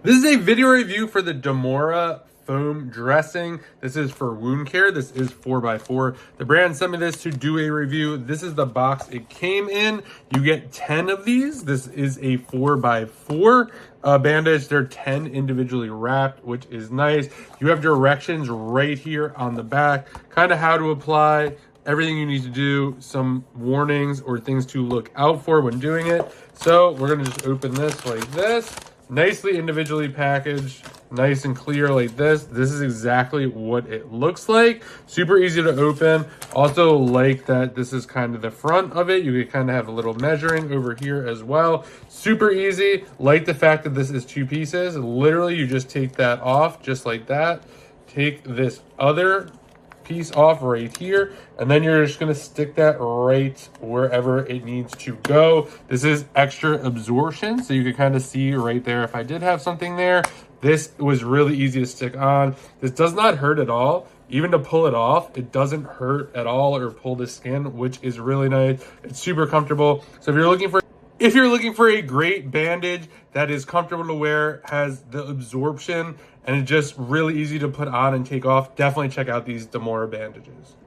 This is a video review for the Dimora foam dressing. This is for wound care. This is 4x4. The brand sent me this to do a review. This is the box it came in. You get 10 of these. This is a 4x4 bandage. They're 10 individually wrapped, which is nice. You have directions right here on the back, kind of how to apply, everything you need to do, some warnings or things to look out for when doing it. So we're gonna just open this like this. Nicely individually packaged, nice and clear like this. This is exactly what it looks like. Super easy to open. Also like that this is kind of the front of it. You can kind of have a little measuring over here as well. Super easy. Like the fact that this is 2 pieces. Literally, you just take that off just like that. Take this other piece off right here, and then you're just going to stick that right wherever it needs to go. This is extra absorption, so you can kind of see right there if I did have something there. This was really easy to stick on. This does not hurt at all. Even to pull it off, it doesn't hurt at all or pull the skin, which is really nice. It's super comfortable. So if you're looking for a great bandage that is comfortable to wear, has the absorption, and it's just really easy to put on and take off, definitely check out these Dimora bandages.